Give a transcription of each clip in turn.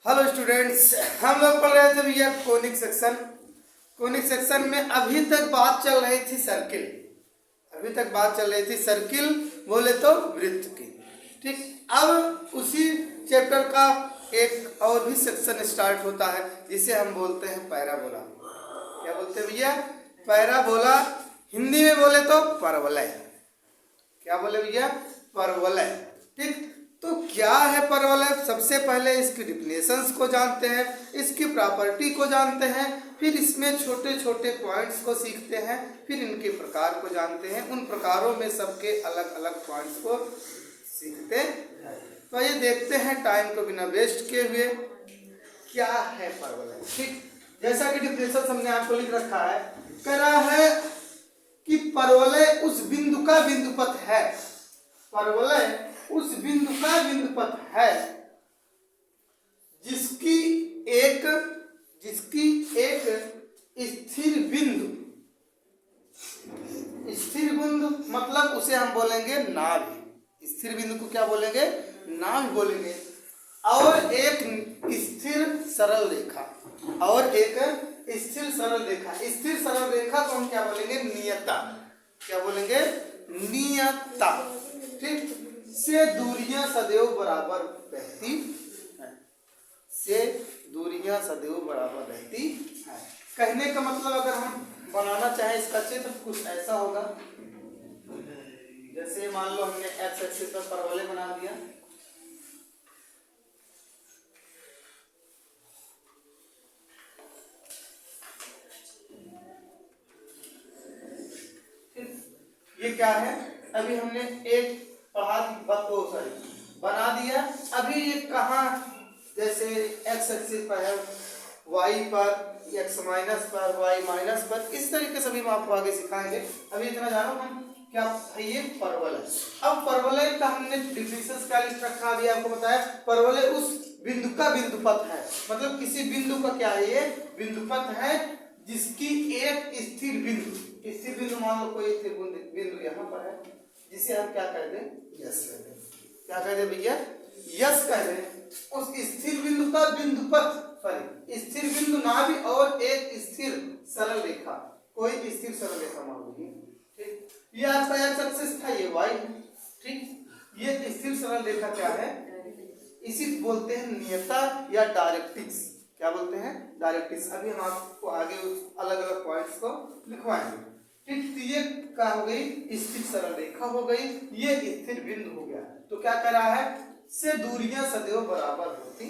Hello students, हम लोग पढ़ रहे थे भैया कोनिक सेक्शन। कोनिक सेक्शन में अभी तक बात चल रही थी सर्किल। बोले तो वृत्त की। ठीक, अब उसी चैप्टर का एक और भी सेक्शन स्टार्ट होता है जिसे हम बोलते हैं पैराबोला। क्या बोलते हैं भैया? पैराबोला। हिंदी में बोले तो परवलय। क्या बोले भैया? परवलय। ठीक, तो क्या है परवलय? सबसे पहले इसकी डिफिनेशंस को जानते हैं, इसकी प्रॉपर्टी को जानते हैं, फिर इसमें छोटे छोटे पॉइंट्स को सीखते हैं, फिर इनके प्रकार को जानते हैं, उन प्रकारों में सबके अलग अलग पॉइंट्स को सीखते हैं। तो ये देखते हैं टाइम को बिना वेस्ट किए हुए क्या है परवलय। ठीक, जैसा कि डिफिनेशन हमने आपको लिख रखा है, करा है कि परवलय उस बिंदु का बिंदुपथ है। परवलय उस बिंदु का बिंदुपथ है जिसकी एक स्थिर बिंदु मतलब उसे हम बोलेंगे नाभि। स्थिर बिंदु को क्या बोलेंगे? नाभि बोलेंगे। और एक स्थिर सरल रेखा, स्थिर सरल रेखा को हम क्या बोलेंगे? नियता। क्या बोलेंगे? नियता। ठीक, से दूरियां सदैव बराबर रहती है। कहने का मतलब अगर हम बनाना चाहें इसका चित्र कुछ ऐसा होगा, जैसे मान लो हमने एक्स एक्सिस पर परवलय बना दिया। ये क्या है? अभी हमने एक बना दिया। अभी ये कहाँ, जैसे एक्स एक्सिस पर है, वाई पर, एक्स माइनस पर, वाई माइनस पर, इस तरीके से भी हम आपको आगे सिखाएंगे। अभी इतना जानो हम क्या है ये परवलय। अब परवलय का हमने डिफिनेशन क्या लिख रखा अभी आपको बताया। परवलय उस बिंदु का बिंदुपथ है, मतलब किसी बिंदु का क्या है? ये बिंदुपथ है जिसकी एक स्थिर बिंदु मान लो कोई स्थिर बिंदु यहाँ पर है, जिसे हम क्या कह दें? यस कह दें। क्या कह दें भैया? यस कह दें। उस स्थिर बिंदु का बिंदुपथ, स्थिर बिंदु नाभि और एक स्थिर सरल रेखा, कोई स्थिर सरल रेखा मान लीजिए। ठीक, ये आपका एक्स एक्सिस था, ये वाई है। ठीक, ये स्थिर सरल रेखा क्या है? इसी बोलते हैं नियता या डायरेक्ट्रिक्स। क्या बोलते हैं? डायरेक्ट्रिक्स। अभी हम आपको आगे अलग अलग पॉइंट्स को लिखवाएंगे। ठीक, तो ये क्या हो गई? स्थिर सरल रेखा हो गई, ये स्थिर बिंदु हो गया। तो क्या कर रहा है? से दूरियां सदैव बराबर होती,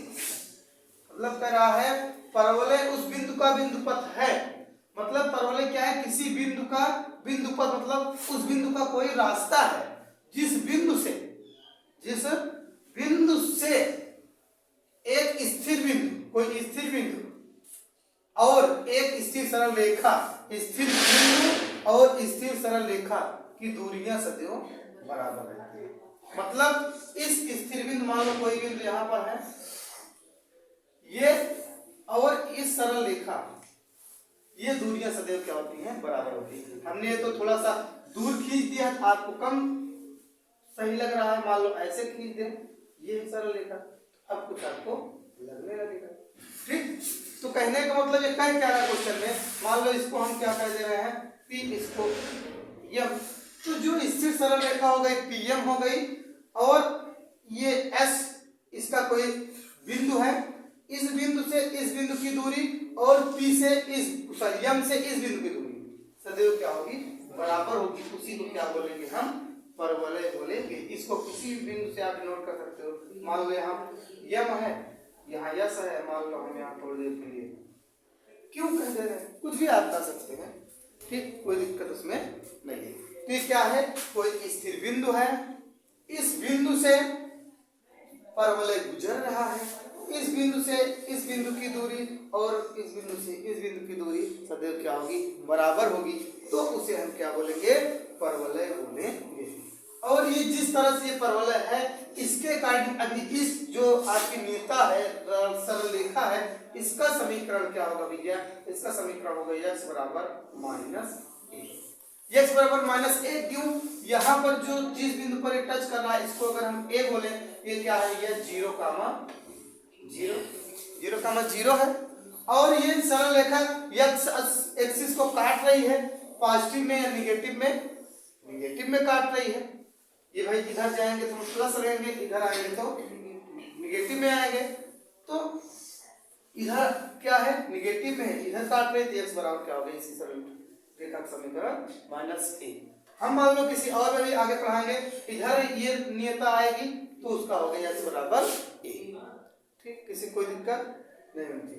मतलब कर रहा है परवलय उस बिंदु का बिंदुपथ है। मतलब परवलय क्या है? किसी बिंदु का बिंदुपथ, मतलब उस बिंदु का कोई रास्ता है जिस बिंदु से एक स्थिर बिंदु, कोई स्थिर बिंदु और एक स्थिर सरल रेखा, स्थिर बिंदु और स्थिर सरल रेखा की दूरियां सदैव बराबर रहती है। मतलब इस स्थिर बिंदु, मान लो कोई बिंदु यहाँ पर है, ये और इस सरल रेखा, ये दूरियां सदैव क्या होती हैं? बराबर होती है। हमने तो थोड़ा सा दूर खींच दिया, आपको कम सही लग रहा है, मान लो ऐसे खींच दें, ये सरल रेखा, अब कुछ आपको लगने लगेगा। ठीक, तो कहने का मतलब ये कह क्या रहा है क्वेश्चन में? मान लो इसको हम क्या कर दे रहे हैं? पी, इसको एम। तो जो स्थिर सरल रेखा हो गई पीएम हो गई, और ये एस इसका कोई बिंदु है, इस बिंदु से इस बिंदु की दूरी और पी से एम से इस बिंदु की दूरी सदैव क्या होगी? बराबर होगी। उसी को क्या बोलेंगे? हम परवलय बोलेंगे। इसको किसी बिंदु से आप नोट कर सकते हो। मान लो यहाँ यम है, यहाँ यस है, मान लो हम यहाँ थोड़ी देर के लिए क्यों कह दे रहे हैं, कुछ भी आप कर सकते हैं। ठीक, कोई दिक्कत उसमें नहीं है। तो ये क्या है? कोई स्थिर बिंदु है, इस बिंदु से परवलय गुजर रहा है, इस बिंदु से इस बिंदु की दूरी और इस बिंदु से इस बिंदु की दूरी सदैव क्या होगी? बराबर होगी। तो उसे हम क्या बोलेंगे? परवलय बोलेंगे। और ये जिस तरह से ये परवलय है, इसके कारण अभी इस जो आपकी नियता है, सरल रेखा है, इसका समीकरण क्या होगा भैया? इसका समीकरण होगा x बराबर माइनस ए। x बराबर माइनस ए क्यों? यहाँ पर जो जिस बिंदु पर टच कर रहा है, इसको अगर हम a बोले, ये क्या है? ये 0, 0। 0,0 है और ये सरल रेखा एक्स एक्सिस को काट रही है, पॉजिटिव में या निगेटिव में, निगेटिव में काट रही है। ये भाई इधर जाएंगे तो प्लस रहेंगे, इधर आएंगे तो निगेटिव में आएंगे। तो इधर क्या है, निगेटिव में है, इधर काट रहे थे, x बराबर क्या होगा, इसी सरल रेखा का समीकरण -a। हम मान लो किसी और में भी आगे पढ़ाएंगे, इधर ये नियता आएगी तो उसका होगा x बराबर a। ठीक, किसी कोई दिक्कत नहीं होती।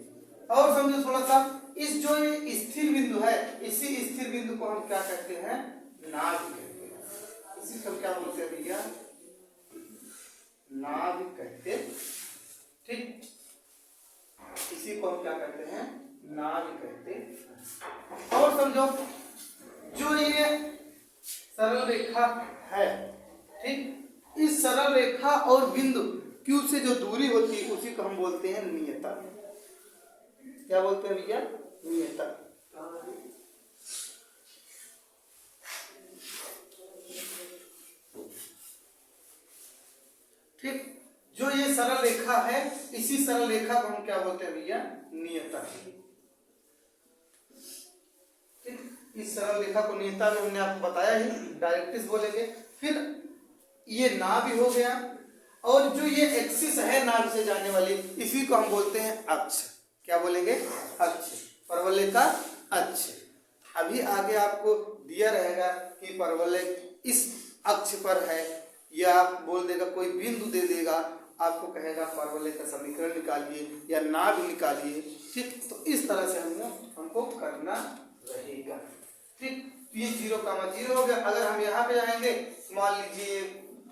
और समझो थोड़ा सा, इस जो ये स्थिर बिंदु है, इसी स्थिर बिंदु को हम क्या कहते हैं, नाभ कहते हैं। इसी को क्या बोलते हैं भैया, नाभ कहते। ठीक, इसी को हम क्या कहते हैं, नाभ कहते। और समझो जो ये सरल रेखा है, ठीक, इस सरल रेखा और बिंदु Q से जो दूरी होती है उसी को हम बोलते हैं नियता। क्या बोलते हैं भैया, नियता। ठीक, जो ये सरल रेखा है, इसी सरल रेखा को हम क्या बोलते हैं भैया, नियता। ठीक, इस सरल रेखा को नियता में हमने आपको बताया ही, डायरेक्ट्रिक्स बोलेंगे। फिर ये नाभ हो गया, और जो ये एक्सिस है नाभ से जाने वाली, इसी को हम बोलते हैं अक्ष। क्या बोलेंगे, अक्ष, परवलय का अक्ष। अभी आगे आपको दिया रहेगा कि परवलय इस अक्ष पर है, या बोल देगा कोई बिंदु दे देगा, आपको कहेगा परवलय का समीकरण निकालिए या नाभ निकालिए। ठीक, तो इस तरह से हमको करना रहेगा। ठीक, ये 0,0 हो गया। अगर हम यहाँ पे आएंगे, मान लीजिए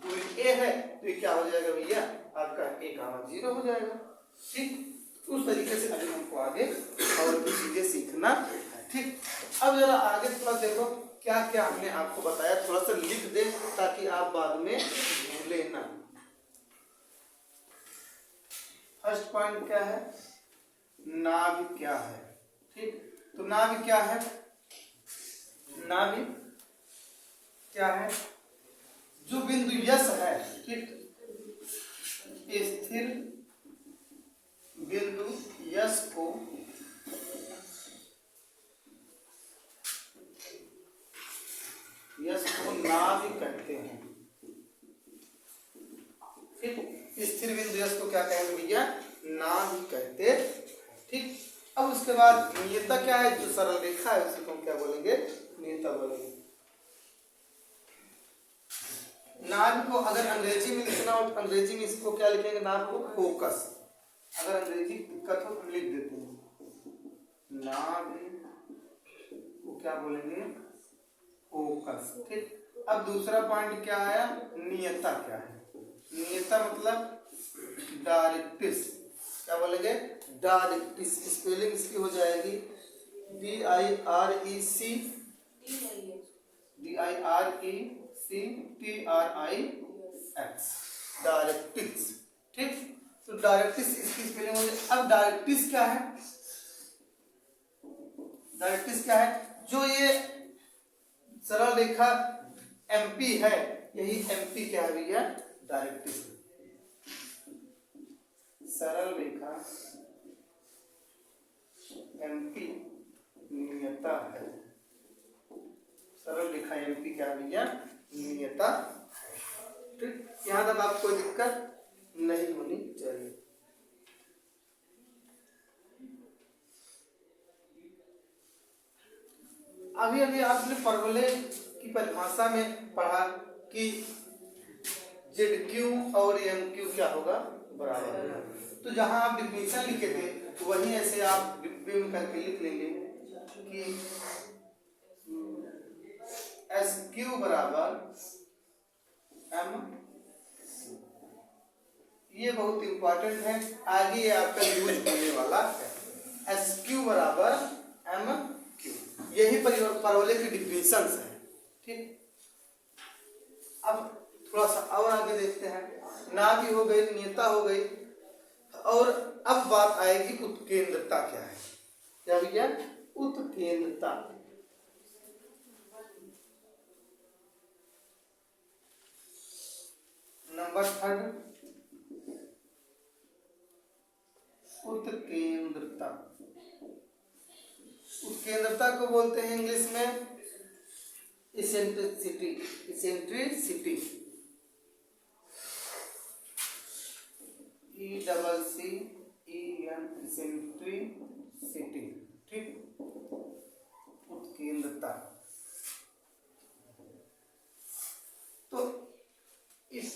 दूरी a है, तो ये क्या हो जाएगा भैया, आपका a,0 हो जाएगा। ठीक, उस तरीके से अभी हमको आगे और भी चीजें सीखना है। ठीक, अब जरा आगे थोड़ा देखो क्या क्या हमने आपको बताया, थोड़ा सा लिख दे ताकि आप बाद में भूले ना। फर्स्ट पॉइंट क्या है, नाभि क्या है। ठीक, तो नाभि क्या है, नाभि क्या है, जो बिंदु यस है, ठीक, स्थिर बिंदु यस को नाभि कहते हैं। ठीक, स्थिर बिंदु यस को क्या कहेंगे भैया, नाभि कहते। ठीक, अब उसके बाद नियता क्या है, जो सरल रेखा है उसी को हम क्या बोलेंगे, नियता बोलेंगे। नाभ को अगर अंग्रेजी में लिखना हो तो अंग्रेजी में इसको क्या लिखेंगे, नाभ को फोकस। अगर अंग्रेजी दिक्कत हो तो लिख देते हैं, नाभ को क्या बोलेंगे, फोकस। ठीक, अब दूसरा पॉइंट क्या आया, नियता क्या है, नियता मतलब डायरेक्ट्रिक्स। क्या बोलेंगे, डायरेक्ट्रिक्स। स्पेलिंग इसकी हो जाएगी DIRECTRIX, डायरेक्ट्रिक्स। ठीक, तो डायरेक्ट्रिक्स इसकी स्पेलिंग हो जाएगी। अब डायरेक्ट्रिक्स क्या है, डायरेक्ट्रिक्स क्या है, जो ये सरल रेखा MP है, यही MP क्या है भैया, डायरेक्ट्रिक्स। सरल रेखा MP नियता है, सरल रेखा MP क्या है भैया, नियता। ठीक, यहाँ तक आपको कोई दिक्कत नहीं होनी चाहिए। अभी अभी आपने परवलय की परिभाषा में पढ़ा कि ZQ और MQ क्या होगा, बराबर होगा। तो जहां आप डिफिनेशन लिखे थे वहीं ऐसे आप डिब्बे में करके लिख लेंगे कि SQ बराबर M। ये बहुत इंपॉर्टेंट है, आगे ये आपका यूज होने वाला है। SQ बराबर MQ, यही परवलय की डिफिनेशंस है। ठीक, अब थोड़ा सा और आगे देखते हैं, नाभि हो गई, नियता हो गई, और अब बात आएगी उत्केंद्रता क्या है। क्या भैया, उत्केंद्रता। नंबर 3, उत्केंद्रता। उत्केंद्रता को बोलते हैं इंग्लिश में इसेंट्रिसिटी। Eccentricity ECCEN eccentricity. ठीक, उत्केंद्रता। तो इस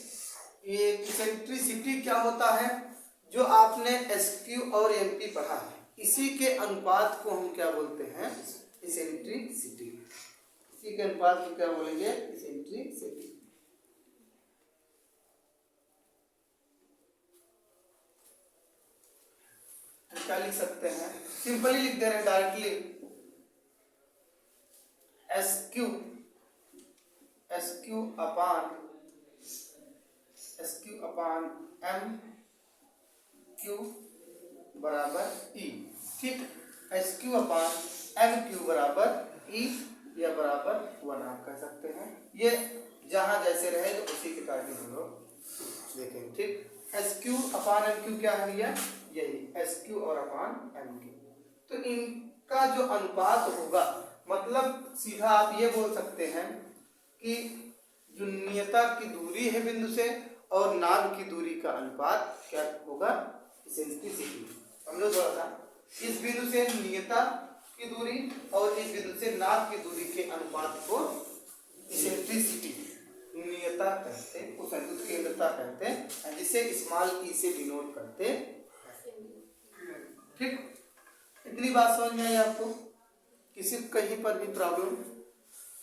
ये इसेंट्रिसिटी क्या होता है? जो आपने एसक्यू और एमपी पढ़ा है, इसी के अनुपात को हम क्या बोलते हैं? इसेंट्रिसिटी। इसी के अनुपात को क्या बोलेंगे? इसेंट्रिसिटी। क्या लिख सकते हैं? सिंपली लिख दे रहे हैं डायरेक्टली, एसक्यू अपान एम क्यू बराबर ई। ठीक, एसक्यू अपान एम क्यू बराबर ई या बराबर 1 आप कह सकते हैं। ये जहां जैसे रहेगा उसी के अकॉर्डिंग हम लोग देखेंगे। ठीक, एसक्यू अपान एम क्यू क्या है भैया? यही एसक्यू और अपान एम क्यू। तो इनका जो अनुपात होगा, मतलब सीधा आप ये बोल सकते हैं कि जो नियता की दूरी है बिंदु से और नाभ की दूरी का अनुपात क्या होगा? इसेंट्रिसिटी। हम लोग थोड़ा सा इस बिंदु से नियता की दूरी और इस बिंदु से नाभ की दूरी के अनुपात को इसेंट्रिसिटी, नियता कहते हैं, उत्केंद्रता कहते हैं, जिसे स्मॉल ई से डिनोट करते हैं। ठीक, इतनी बात समझ में आई आपको? किसी कहीं पर भी प्रॉब्लम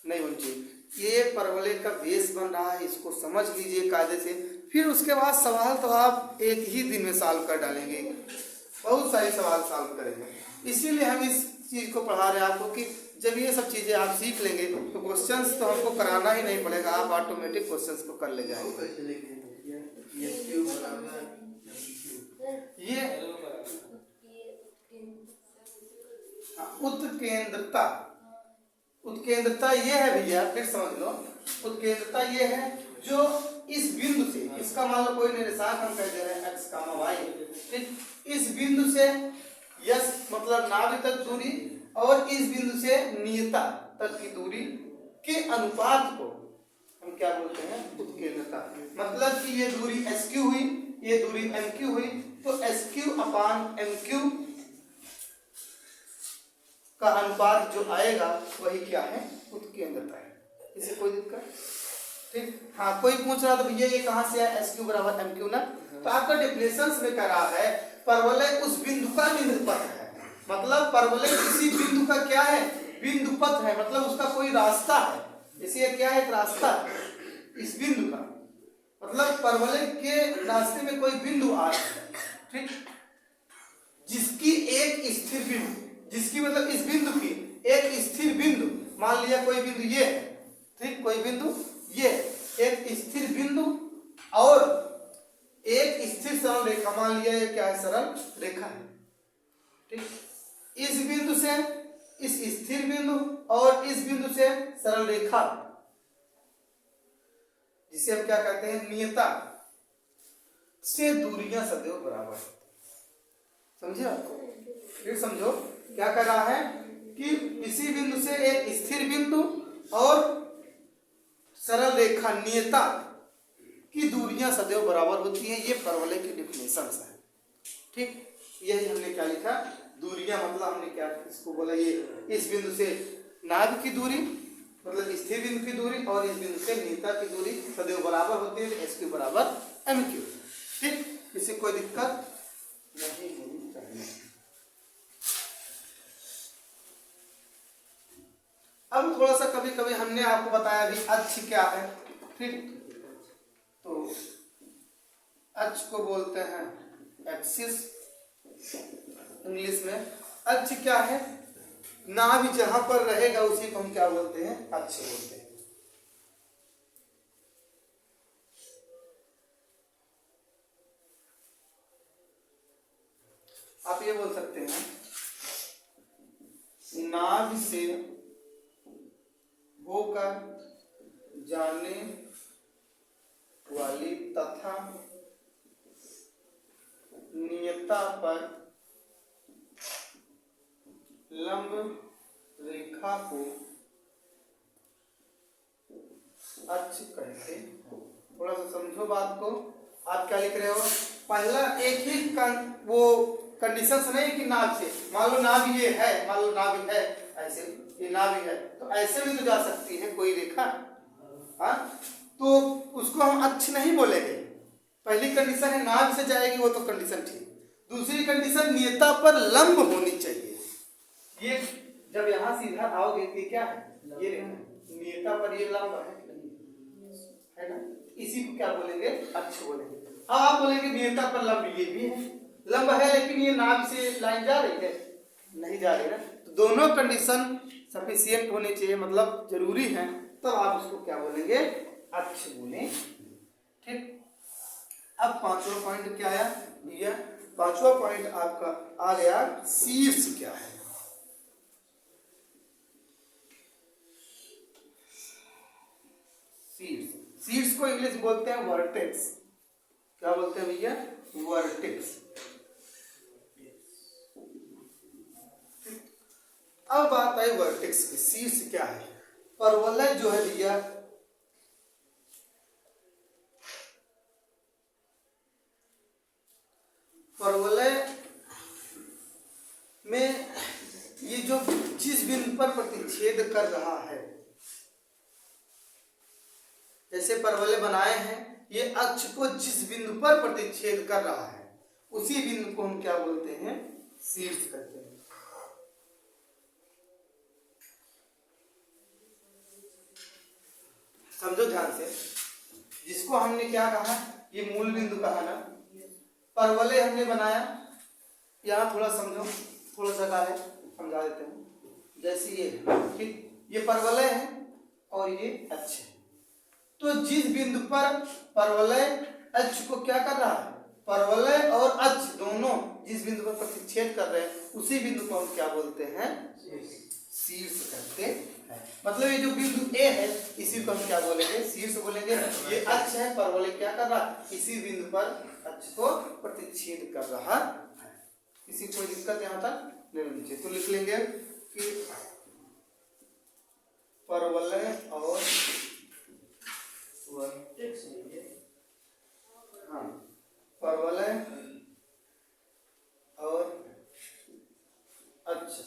नहीं होनी चाहिए। ये परवलय का बेस बन रहा है, इसको समझ लीजिए कायदे से। फिर उसके बाद सवाल तो आप एक ही दिन में सॉल्व कर डालेंगे, बहुत सारे सवाल सॉल्व करेंगे। इसीलिए हम इस चीज को पढ़ा रहे हैं आपको कि जब ये सब चीजें आप सीख लेंगे तो क्वेश्चंस तो हमको कराना ही नहीं पड़ेगा, आप ऑटोमेटिक क्वेश्चंस को कर ले जाएंगे। ये उत्केंद्रता, उत्केंद्रता ये है भैया, फिर समझ लो। उत्केंद्रता ये है जो इस बिंदु से, इसका मान लो कोई निर्देशांक हम कह दे रहे हैं x, y, ठीक, इस बिंदु से यस मतलब नाभि तक दूरी और इस बिंदु से नियता तक की दूरी के अनुपात को हम क्या बोलते हैं? उत्केंद्रता। मतलब कि ये दूरी SQ हुई, ये दूरी MQ हुई, तो SQ अपान MQ का अनुपात जो आएगा वही क्या है? उत्केंद्रता है। इसे कोई दिक्कत? ठीक, हाँ, कोई पूछ रहा था भैया ये कहाँ से है SQ बराबर MQ ना? तो आपका डेफिनेशंस में कह रहा है परवलय उस बिंदु का निम्नपथ है। मतलब परवलय किसी बिंदु का क्या है? बिंदुपथ है, मतलब उसका कोई रास्ता है। इसे क्या है? एक रास्ता है इस बिंदु का, मतलब परवलय के रास्ते में कोई बिंदु आ रहा है, ठीक, जिसकी एक स्थिर बिंदु, जिसकी मतलब इस बिंदु की एक स्थिर बिंदु, मान लिया कोई बिंदु ये है, ठीक, कोई बिंदु ये एक स्थिर बिंदु और एक स्थिर सरल रेखा, मान लिया ये क्या है? सरल रेखा है। ठीक, इस बिंदु से इस स्थिर बिंदु और इस बिंदु से सरल रेखा, जिसे हम क्या कहते हैं? नियता से दूरियां सदैव बराबर। समझे आपको? फिर समझो क्या कर रहा है कि इसी बिंदु से एक स्थिर बिंदु और सरल रेखा नियता की दूरियां सदैव बराबर होती हैं। ये परवलय की डेफिनेशंस है। ठीक, यही हमने क्या लिखा? दूरियां मतलब हमने क्या इसको बोला? ये इस बिंदु से नाभ की दूरी मतलब स्थिर बिंदु की दूरी और इस बिंदु से नियता की दूरी सदैव बराबर होती है, SQ बराबर MQ। ठीक, इससे कोई दिक्कत नहीं होनी चाहिए। अब थोड़ा सा कभी कभी हमने आपको बताया भी अक्ष क्या है। ठीक, तो अक्ष को बोलते हैं एक्सिस इंग्लिश में। अक्ष क्या है? नाभि जहां पर रहेगा उसी को हम क्या बोलते हैं? अक्ष बोलते हैं। आप ये बोल सकते हैं नाभि से होकर जाने वाली तथा नियता पर लंब रेखा को अक्ष कहते हैं। थोड़ा सा समझो बात को। आप क्या लिख रहे हो, पहला एक ही वो कंडीशन नहीं कि नाभ से, मान लो नाभ ये है, मान लो नाभ है ऐसे, ये नाभ है तो ऐसे भी तो जा सकती है कोई रेखा, हाँ, तो उसको हम अक्ष नहीं बोलेंगे। पहली कंडीशन है नाभ से जाएगी, वो तो कंडीशन ठीक। दूसरी कंडीशन नियता पर लंब होनी चाहिए। ये जब यहाँ सीधा आओगे तो क्या है, ये रेखा नियता पर ये लंब है ना, इसी को क्या बोलेंगे, अक्ष बोलेंगे। अब आप बोलेंगे नियता पर लंब, ये भी है लंब है, लेकिन ये नाभ से लाइन जा रही है, नहीं जा रही है। तो दोनों कंडीशन सफिशिएंट होनी चाहिए, मतलब जरूरी है, तब आप उसको क्या बोलेंगे, अक्ष बोले। ठीक। अब पांचवा पॉइंट क्या आया भैया, पांचवा पॉइंट आपका आ गया शीर्ष क्या है। शीर्ष, शीर्ष को इंग्लिश बोलते हैं वर्टेक्स। क्या बोलते हैं भैया, वर्टेक्स। अब बात आई वर्टेक्स की, शीर्ष क्या है। परवलय जो है भैया, परवलय में ये जो जिस बिंदु पर प्रतिच्छेद कर रहा है, जैसे परवलय बनाए हैं, ये अक्ष को जिस बिंदु पर प्रतिच्छेद कर रहा है उसी बिंदु को हम क्या बोलते हैं, शीर्ष कहते हैं। समझो ध्यान से, जिसको हमने क्या कहा, ये मूल बिंदु कहा ना, परवलय हमने बनाया, यहाँ थोड़ा समझो, थोड़ा सा का है समझा देते हैं। जैसे ये ठीक, ये परवलय है और ये अक्ष है, तो जिस बिंदु पर परवलय अक्ष को क्या कर रहा है, परवलय और अक्ष दोनों जिस बिंदु पर प्रतिच्छेद कर रहे हैं उसी बिंदु को हम क्या बोलते हैं, शीर्ष कहते हैं। मतलब ये जो बिंदु ए है इसी को हम क्या बोलेंगे, शीर्ष बोलेंगे। ये अक्ष है, परवलय क्या कर रहा है, इसी बिंदु पर अक्ष को प्रतिच्छेद कर रहा है। किसी कोई दिक्कत यहाँ तक नहीं होनी चाहिए। तो लिख लेंगे कि परवलय और हाँ, परवलय और अक्ष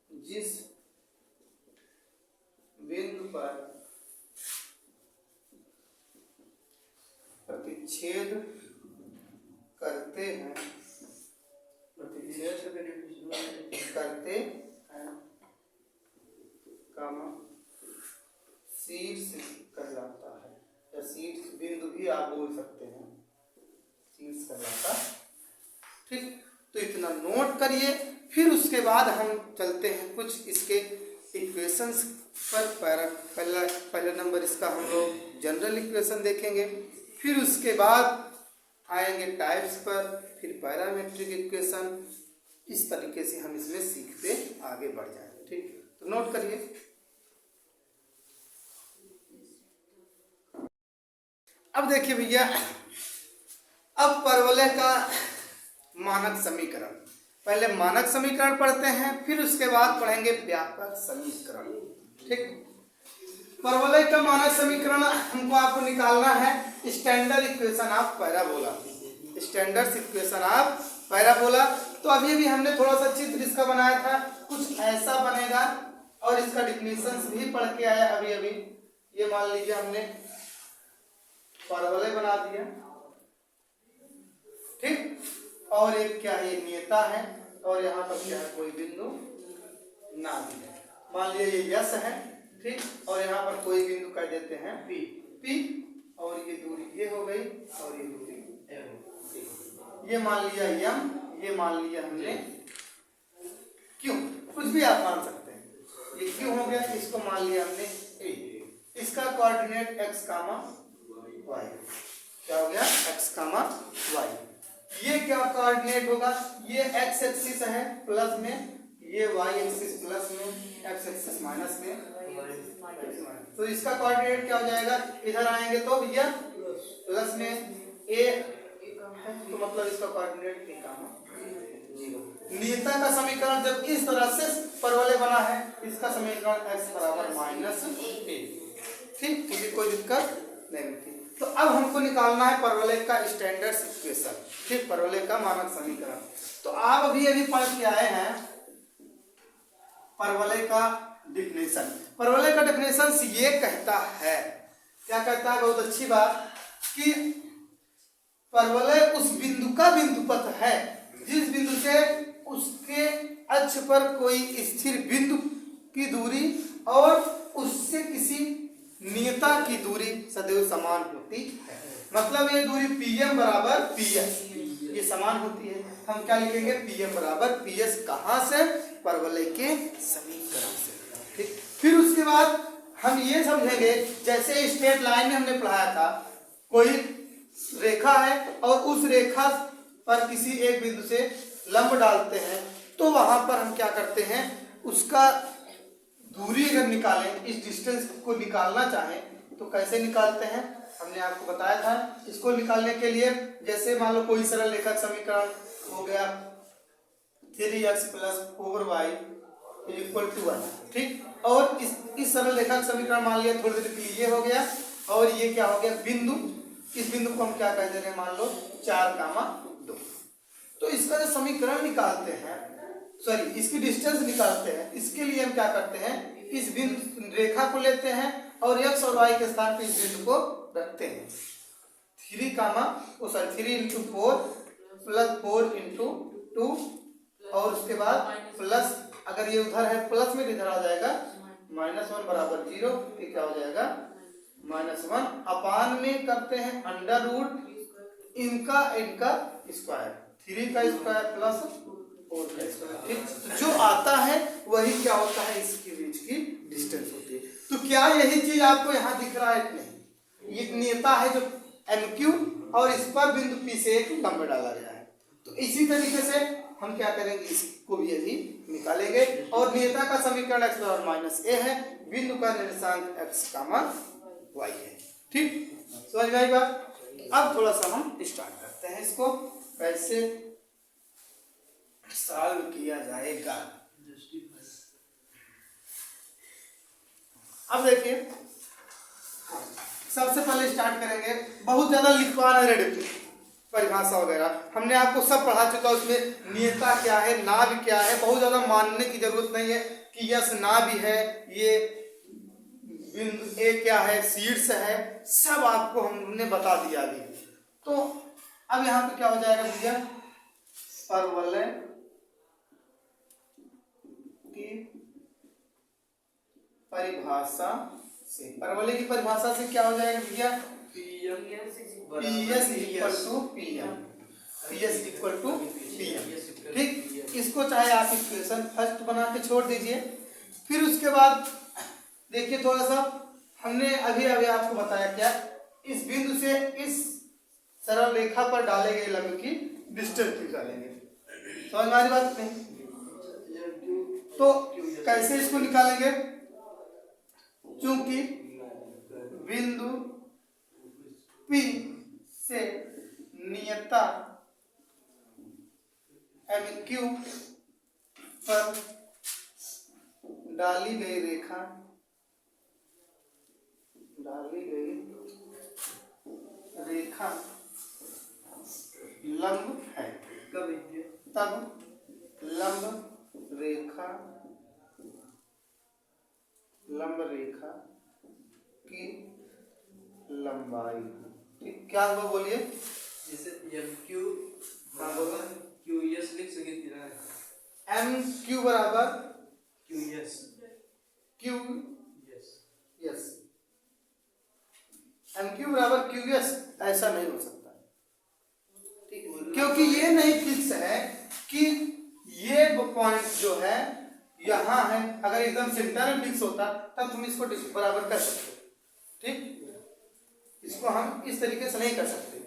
जिस बिंदु पर प्रतिच्छेद करते हैं, प्रतिच्छेद करते हैं, शीर्ष कहलाता है, या शीर्ष बिंदु भी आप बोल सकते हैं, शीर्ष कहलाता। ठीक, तो इतना नोट करिए। फिर उसके बाद हम चलते हैं कुछ इसके इक्वेशंस पर। पहला नंबर इसका हम लोग जनरल इक्वेशन देखेंगे, फिर उसके बाद आएंगे टाइप्स पर, फिर पैरामेट्रिक इक्वेशन। इस तरीके से हम इसमें सीखते आगे बढ़ जाएंगे। ठीक, तो नोट करिए। अब देखिए भैया, अब परवलय का मानक समीकरण, पहले मानक समीकरण पढ़ते हैं, फिर उसके बाद पढ़ेंगे व्यापक समीकरण। ठीक, परवलय का मानक समीकरण हमको आपको निकालना है standard equation of parabola, standard equation of parabola. तो अभी भी हमने थोड़ा सा चित्र इसका बनाया था, कुछ ऐसा बनेगा, और इसका डिफिनेशंस भी पढ़ के आया अभी अभी। ये मान लीजिए हमने परवलय बना दिया, ठीक, और एक क्या है, नियता है, और यहाँ पर क्या है, कोई बिंदु ना भी है। मान लीजिए ये यस है, ठीक, और यहाँ पर कोई बिंदु कह देते हैं पी, पी, और ये दूरी ये हो गई, और ये दूरी ए हो गई। ये मान लिया यम, ये मान लिया हमने क्यों, कुछ भी आप मान सकते हैं। ये क्यों हो गया, इसको मान लिया हमने ए। इसका कोऑर्डिनेट एक्स कामा वाई, क्या हो गया, एक्स कामा वाई। ये क्या कोऑर्डिनेट होगा, ये एक्स एक्सिस है प्लस में, ये वाई एक्सिस प्लस में, एक्स एक्सिस माइनस में, तो इसका कोऑर्डिनेट क्या हो जाएगा, इधर आएंगे तो भैया प्लस में ए है, तो मतलब इसका कोऑर्डिनेट निकालना 0। नियता का समीकरण जब इस तरह से परवलय बना है, इसका समीकरण x बराबर -a। ठीक, किसी कोई दिक्कत नहीं होती। तो अब हमको निकालना है परवलय का स्टैंडर्ड इक्वेशन, ठीक, परवलय का मानक समीकरण। तो आप अभी पढ़ के आए हैं परवलय का डिफिनेशन। परवलय का डिफिनेशन ये कहता है, क्या कहता है, बहुत अच्छी बात, कि परवलय उस बिंदु का बिंदुपथ है जिस बिंदु से उसके अक्ष पर कोई स्थिर बिंदु की दूरी और उससे किसी नियता की दूरी सदैव समान होती है। मतलब ये दूरी pm बराबर ps ये समान होती है। हम क्या लिखेंगे, pm बराबर ps, कहाँ से, परवलय के समीकरण से। ठीक, फिर उसके बाद हम ये समझेंगे, जैसे स्ट्रेट लाइन में हमने पढ़ाया था, कोई रेखा है और उस रेखा पर किसी एक बिंदु से लंब डालते हैं, तो वहां पर हम क्या करते हैं, उसका दूरी अगर निकालें, इस डिस्टेंस को निकालना चाहें तो कैसे निकालते हैं, हमने आपको बताया था। इसको निकालने के लिए जैसे मान लो कोई सरल रेखा समीकरण हो गया 3x + 4y = 1, ठीक, और इस सरल रेखा समीकरण मान लिया थोड़ी देर के लिए ये हो गया, और ये क्या हो गया, बिंदु, इस बिंदु को हम क्या कह दे रहे हैं, मान लो 4,2। तो इसका जो समीकरण निकालते हैं, सॉरी इसकी डिस्टेंस निकालते हैं, इसके लिए हम क्या करते हैं, इस बिंदु रेखा को लेते हैं और x और y के स्थान पर इस बिंदु को रखते हैं। 3 × 4 + 4 × 2, और उसके बाद प्लस, अगर ये उधर है प्लस में इधर आ जाएगा, -1 बराबर 0, ये क्या हो जाएगा, -1 अपान में करते हैं √ इनका स्क्वायर, 3 का स्क्वायर प्लस 4 का स्क्वायर। ठीक, जो आता है वही क्या होता है, इसके बीच की डिस्टेंस होती है। तो क्या यही चीज आपको यहाँ दिख रहा है, नहीं, ये नियता है जो MQ, और इस पर बिंदु P से एक लंब डाला गया है। तो इसी तरीके से हम क्या करेंगे, इसको भी यही निकालेंगे, और नियता का समीकरण x बराबर -a है, बिंदु का निर्देशांक x, y है। ठीक, समझ में आई बात। अब थोड़ा सा हम स्टार्ट करते हैं, इसको कैसे सॉल्व किया जाएगा। अब देखिए, सबसे पहले स्टार्ट करेंगे, बहुत ज्यादा लिखवाना है रेडी, परिभाषा वगैरह हमने आपको सब पढ़ा चुका, उसमें नियता क्या है, नाभ क्या है, बहुत ज्यादा मानने की जरूरत नहीं है कि यस नाभ है, ये बिंदु ए क्या है, शीर्ष है, सब आपको हमने बता दिया अभी। तो अब यहाँ पे क्या हो जाएगा भैया, परवलय की परिभाषा से, परवलय की परिभाषा से क्या हो जाएगा भैया, PS = PM। ठीक, इसको चाहे आप इक्वेशन फर्स्ट बना के छोड़ दीजिए। फिर उसके बाद देखिए, थोड़ा सा हमने अभी आपको बताया क्या, इस बिंदु से इस सरल रेखा पर डाले गए लंब की डिस्टेंस निकालेंगे। समझ में आ रही बात नहीं? तो कैसे इसको निकालेंगे, चूंकि बिंदु P से नियता MQ पर डाली गई रेखा लंब है, तब लंब रेखा की लंबाई, ठीक, क्या हुआ बोलिए, जैसे MQ, हाँ बोलो, QS लिख सकते हैं, MQ बराबर QS, MQ बराबर QS, ऐसा नहीं हो सकता, ठीक, क्योंकि ये नहीं फिक्स है कि ये पॉइंट जो है यहाँ है, अगर एकदम सेंटर में फिक्स होता तब तुम इसको बराबर कर सकते, ठीक, इसको हम इस तरीके से नहीं कर सकते।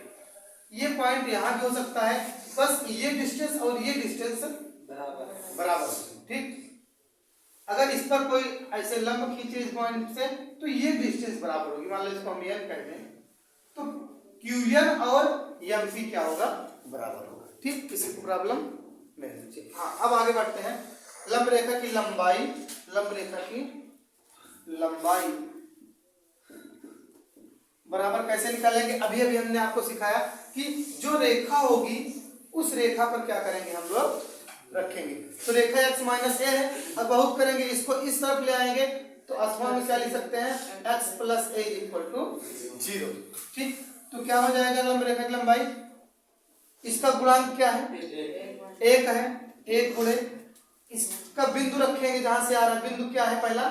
ये पॉइंट यहाँ भी हो सकता है, बस ये डिस्टेंस और ये डिस्टेंस बराबर, ठीक, अगर इस पर कोई ऐसे लंब खींचे इस पॉइंट से तो ये डिस्टेंस बराबर होगी, मान लो इसको हम n कह दें, तो QN और एम पी क्या होगा, बराबर होगा। ठीक, किसी को प्रॉब्लम नहीं चाहिए। हाँ, अब आगे बढ़ते हैं। लंब रेखा की लंबाई, लंब रेखा की लंबाई बराबर कैसे निकालेंगे? अभी अभी हमने आपको सिखाया कि जो रेखा होगी उस रेखा पर क्या करेंगे हम लोग, रखेंगे। तो रेखा x माइनस ए है, अब बहुत करेंगे, इसको इस तरफ ले आएंगे तो आसमान में क्या लिख सकते हैं, x plus a equal to 0। ठीक, तो क्या हो जाएगा लंब रेखा की लंबाई, इसका गुणांक क्या है, 1 है, 1 गुणे इसका बिंदु रखेंगे जहां से आ रहा है, बिंदु क्या है पहला,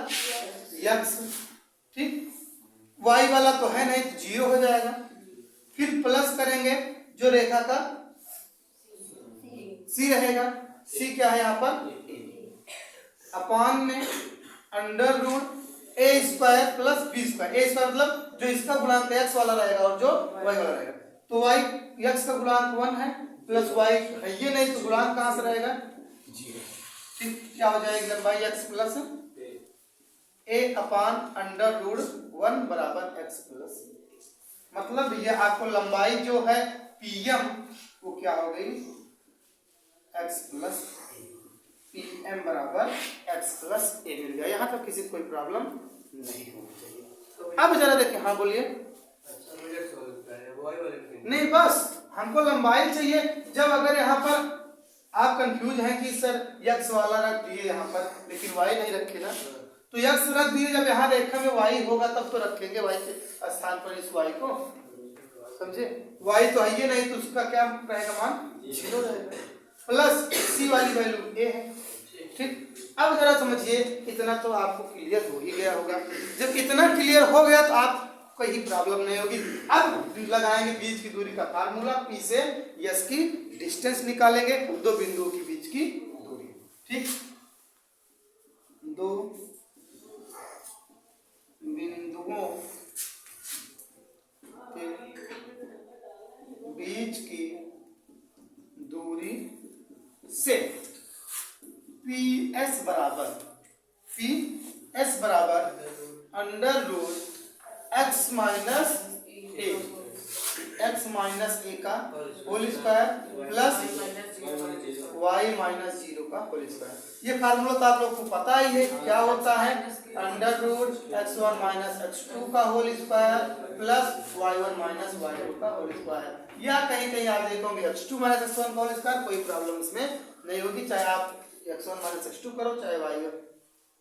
x। ठीक, y वाला तो है नहीं तो 0 हो जाएगा। फिर प्लस करेंगे जो रेखा का c रहेगा, c क्या है यहाँ पर, अपान में अंडर रूट ए स्क्वायर प्लस बी स्क्वायर। ए स्क्वायर मतलब जो इसका गुणांक x वाला रहेगा और जो y वाला रहेगा। तो y x का गुणांक 1 है प्लस y है ये नहीं तो गुणांक कहां से रहेगा, 0। ठीक, क्या हो जाएगी लंबाई x प्लस ए अपान अंडर रूट 1 बराबर x प्लस। मतलब ये आपको लंबाई जो है pm वो क्या हो गई, x प्लस pm बराबर x प्लस a मिल गया। यहाँ तक किसी को कोई प्रॉब्लम नहीं होनी चाहिए। अब जरा देखिए, हाँ बोलिए। नहीं, बस हमको लंबाई चाहिए। जब अगर यहाँ पर आप कंफ्यूज हैं कि सर x वाला रख दिए यहाँ पर लेकिन y नहीं रखे ना, तो x रख दिए, जब यहाँ रेखा में y होगा तब तो रखेंगे y के स्थान पर इस y को, समझे। y तो है ये नहीं तो उसका क्या रहेगा मान, 0 रहेगा, प्लस c वाली वैल्यू a है। ठीक, अब जरा समझिए, इतना तो आपको क्लियर हो ही गया होगा। जब इतना क्लियर हो गया तो आप कोई प्रॉब्लम नहीं होगी। अब लगाएंगे बीच की दूरी का फार्मूला, p से s की डिस्टेंस निकालेंगे, दो बिंदुओं के बीच की दूरी। ठीक, दो बिंदुओं के बीच की दूरी से PS बराबर under root x minus a का whole square plus y minus 0 का होल स्क्वायर। ये फार्मूला तो आप लोग को पता ही है क्या होता है, under root x1 minus x2 का whole square plus y1 minus y2 का होल स्क्वायर। या कहीं कहीं आप देखोगे x2 माइनस x1 का होल स्क्वायर, कोई प्रॉब्लम इसमें नहीं होगी, चाहे आप x1 माइनस x2 करो चाहे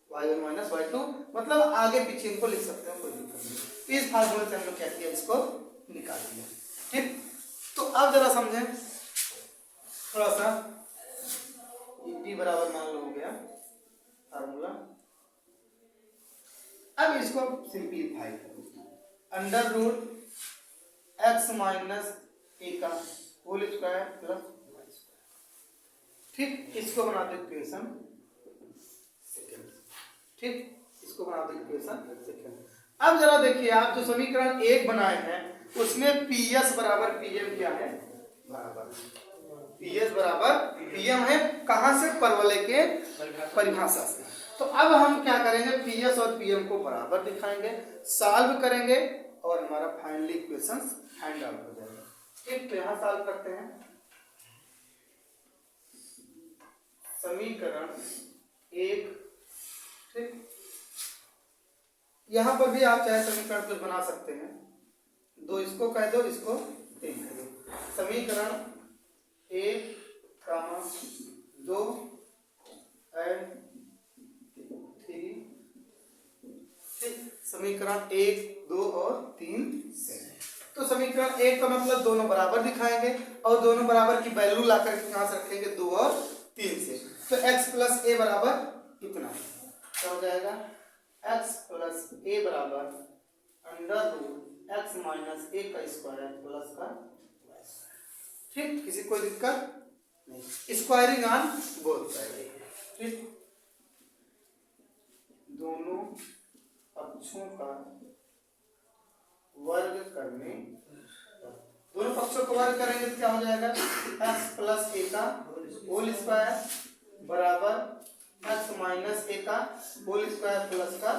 y1 माइनस y2, मतलब आगे पीछे इनको लिख सकते हो, कोई दिक्कत नहीं। इस फार्मूले से हम लोग क्या किया, इसको निकाल लिया। ठीक, तो अब जरा समझें थोड़ा सा, p बराबर मान लो हो गया फार्मूला। अब इसको सिंप्लीफाई करो, under root x minus a का होल स्क्वायर प्लस। ठीक, इसको बना दो इक्वेशन सेकंड। ठीक, इसको बना दो इक्वेशन सेकंड। अब जरा देखिए, आप जो समीकरण 1 बनाए हैं उसमें PS बराबर PM क्या है, बराबर PS बराबर PM है, कहां से, परवलय के परिभाषा से। तो अब हम क्या करेंगे, PS और PM को बराबर दिखाएंगे, सॉल्व करेंगे और हमारा फाइनली इक्वेशन फाइंड आउट हो जाएगा। ठीक, तो यहां सॉल्व करते हैं। समीकरण 1, ठीक, यहां पर भी आप चाहे समीकरण कुछ बना सकते हैं, 2 इसको कह दो, इसको 3 कह दो। समीकरण 1, 2 एंड 3। ठीक, समीकरण 1, 2 और 3 से। तो समीकरण 1 का मतलब दोनों बराबर दिखाएंगे और दोनों बराबर की वैल्यू ला करके कहां से रखेंगे, 2 और 3 से। तो x प्लस ए बराबर इतना क्या हो जाएगा, x प्लस ए बराबर under root x minus a का स्क्वायर प्लस का। ठीक, किसी कोई दिक्कत नहीं, स्क्वायरिंग ऑन बोथ साइड। ठीक, दोनों पक्षों का वर्ग करने, दोनों पक्षों का वर्ग करेंगे तो क्या हो जाएगा, x प्लस ए का होल स्क्वायर बराबर x माइनस ए का होल स्क्वायर प्लस का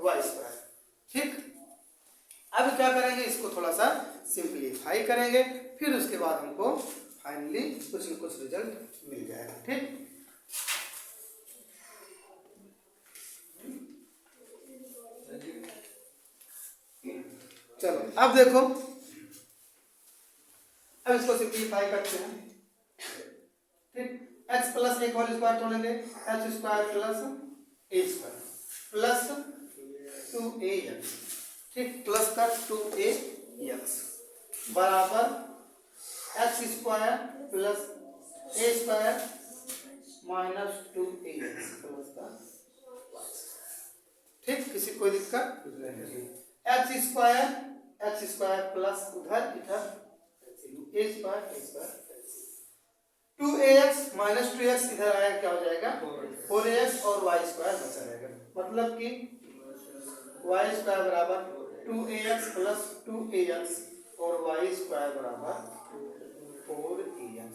y स्क्वायर। ठीक, अब क्या करेंगे, इसको थोड़ा सा सिंप्लीफाई करेंगे फिर उसके बाद हमको फाइनली कुछ न कुछ रिजल्ट मिल जाएगा। ठीक, चलो अब देखो, अब इसको सिंप्लीफाई करते हैं। ठीक, x प्लस एक होल स्क्वायर तोड़ेंगे, x square plus a square plus 2ax, ठीक, प्लस का 2ax बराबर x square plus a square minus 2ax plus का, ठीक, किसी कोई दिक्कत? x स्क्वायर प्लस उधर इधर a square 2ax minus 2x इधर आया, क्या हो जाएगा 4ax और y स्क्वायर बचा रहेगा, मतलब कि y स्क्वायर बराबर 2ax प्लस 2ax और y स्क्वायर बराबर 4ax,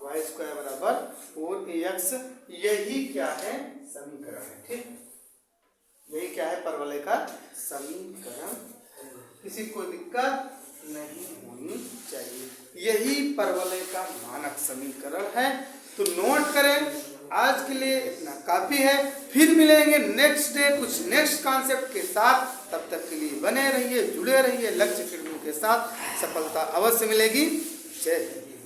y स्क्वायर बराबर 4ax। यही क्या है समीकरण है। ठीक, यही क्या है परवलय का समीकरण, किसी को दिक्कत नहीं होनी चाहिए, यही परवलय का मानक समीकरण है। तो नोट करें, आज के लिए इतना काफी है, फिर मिलेंगे नेक्स्ट डे कुछ नेक्स्ट कॉन्सेप्ट के साथ। तब तक के लिए बने रहिए, जुड़े रहिए, लक्ष्य के साथ सफलता अवश्य मिलेगी। जय हिंद।